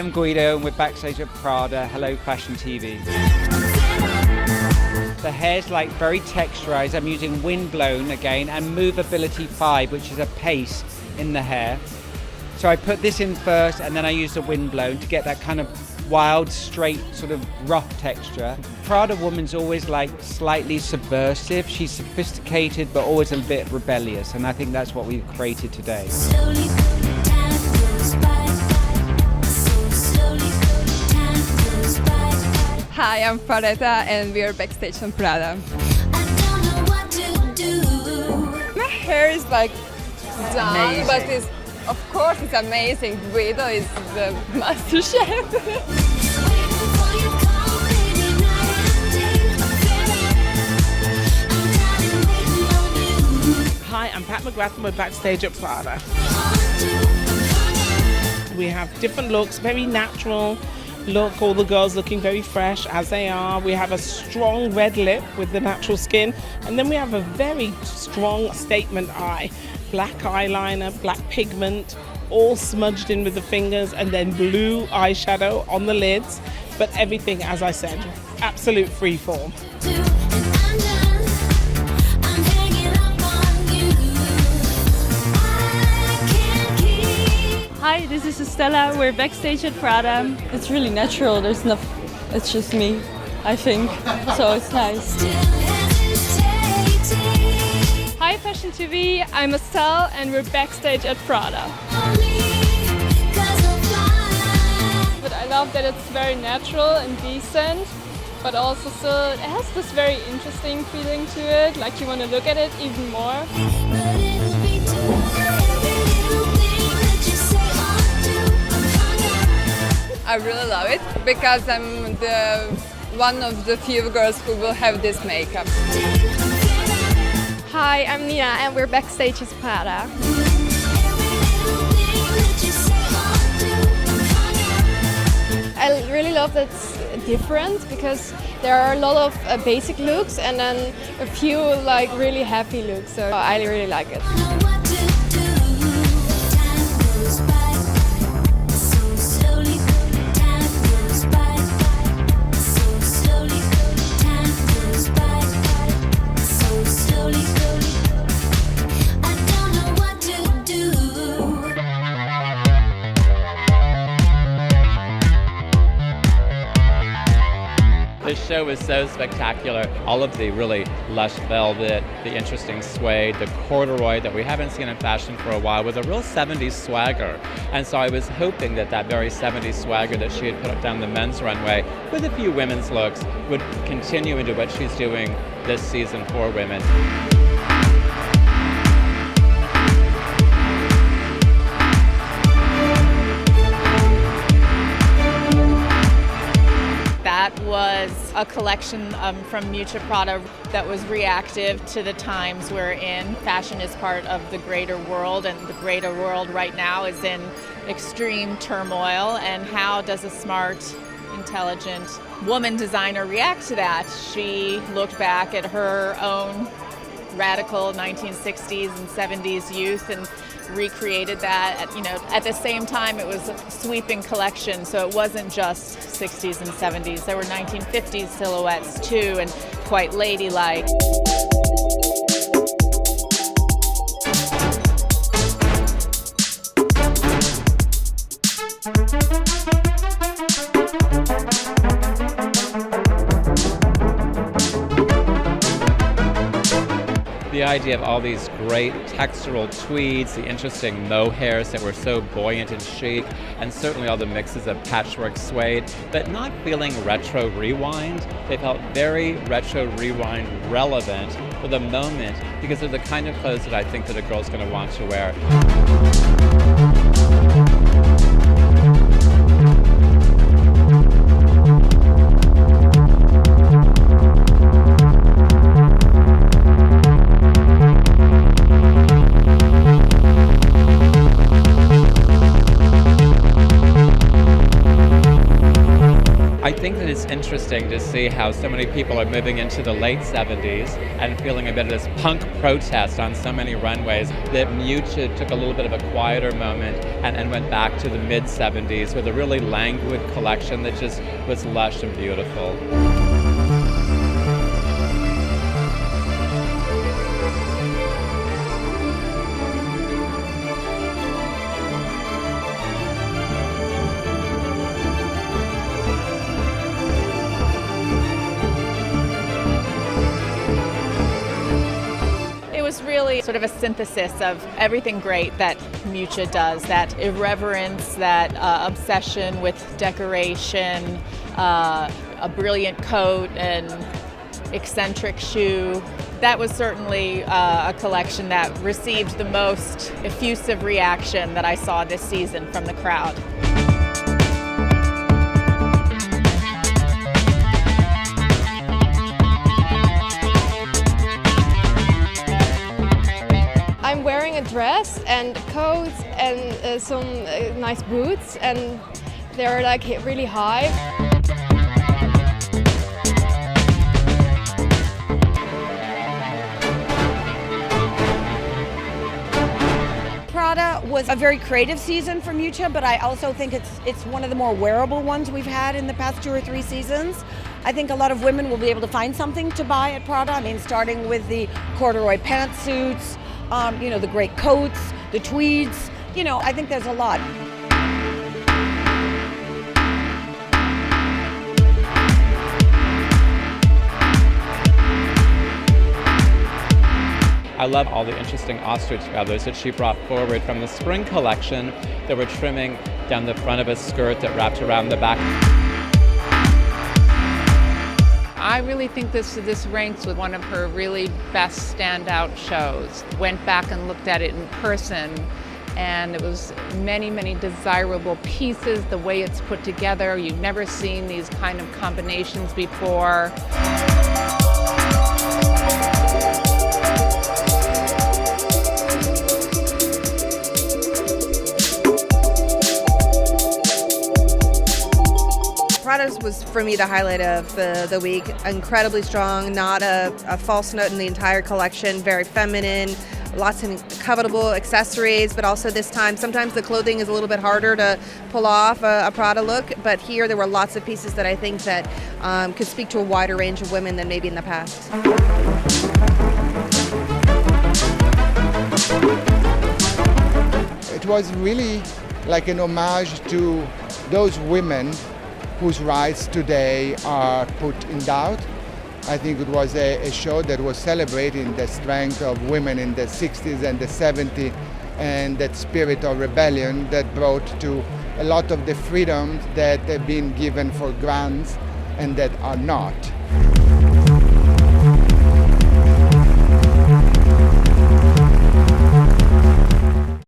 I'm Guido and we're backstage at Prada. Hello, Fashion TV. The hair's like very texturized. I'm using windblown again and movability 5, which is a pace in the hair. So I put this in first and then I use the windblown to get that kind of wild, straight, sort of rough texture. Prada woman's always like slightly subversive. She's sophisticated but always a bit rebellious, and I think that's what we've created today. Hi, I'm Prada and we are backstage on Prada. My hair is like done, amazing. But it's, of course it's amazing. Guido is the master chef. Hi, I'm Pat McGrath and we're backstage at Prada. We have different looks, very natural look, all the girls looking very fresh as they are. We have a strong red lip with the natural skin, and then we have a very strong statement eye. Black eyeliner, black pigment, all smudged in with the fingers, and then blue eyeshadow on the lids. But everything, as I said, absolute free form. Hi, this is Estella. We're backstage at Prada. It's really natural. There's no, it's just me, I think. So it's nice. Hi, Fashion TV. I'm Estelle, and we're backstage at Prada. But I love that it's very natural and decent, but also still it has this very interesting feeling to it. Like you want to look at it even more. I really love it because I'm one of the few girls who will have this makeup. Hi, I'm Nina, and we're backstage at Prada. I really love that it's different because there are a lot of basic looks and then a few like really heavy looks. So I really like it. The show was so spectacular. All of the really lush velvet, the interesting suede, the corduroy that we haven't seen in fashion for a while with a real 70s swagger. And so I was hoping that that very 70s swagger that she had put down the men's runway with a few women's looks would continue into what she's doing this season for women. That was a collection from Miuccia Prada that was reactive to the times we're in. Fashion is part of the greater world, and the greater world right now is in extreme turmoil. And how does a smart, intelligent woman designer react to that? She looked back at her own radical 1960s and 70s youth and recreated that. At the same time, it was a sweeping collection, so it wasn't just 60s and 70s. There were 1950s silhouettes too, and quite ladylike. The idea of all these great textural tweeds, the interesting mohairs that were so buoyant and chic, and certainly all the mixes of patchwork suede, but not feeling retro rewind. They felt very retro rewind relevant for the moment because they're the kind of clothes that I think that a girl's going to want to wear. I think that it's interesting to see how so many people are moving into the late 70s and feeling a bit of this punk protest on so many runways, that Miuccia took a little bit of a quieter moment and went back to the mid-70s with a really languid collection that just was lush and beautiful. Really sort of a synthesis of everything great that Miuccia does, that irreverence, that obsession with decoration, a brilliant coat, and eccentric shoe. That was certainly a collection that received the most effusive reaction that I saw this season from the crowd. I'm wearing a dress and coats and some nice boots, and they're like really high. Prada was a very creative season for Miuccia, but I also think it's one of the more wearable ones we've had in the past 2 or 3 seasons. I think a lot of women will be able to find something to buy at Prada. I mean, starting with the corduroy pantsuits, the great coats, the tweeds, I think there's a lot. I love all the interesting ostrich feathers that she brought forward from the spring collection that were trimming down the front of a skirt that wrapped around the back. I really think this ranks with one of her really best standout shows. Went back and looked at it in person, and it was many, many desirable pieces, the way it's put together. You've never seen these kind of combinations before. Prada's was, for me, the highlight of the week. Incredibly strong, not a false note in the entire collection, very feminine, lots of covetable accessories, but also this time, sometimes the clothing is a little bit harder to pull off a Prada look, but here there were lots of pieces that I think that could speak to a wider range of women than maybe in the past. It was really like an homage to those women whose rights today are put in doubt. I think it was a show that was celebrating the strength of women in the 60s and the 70s and that spirit of rebellion that brought to a lot of the freedoms that have been given for grants and that are not.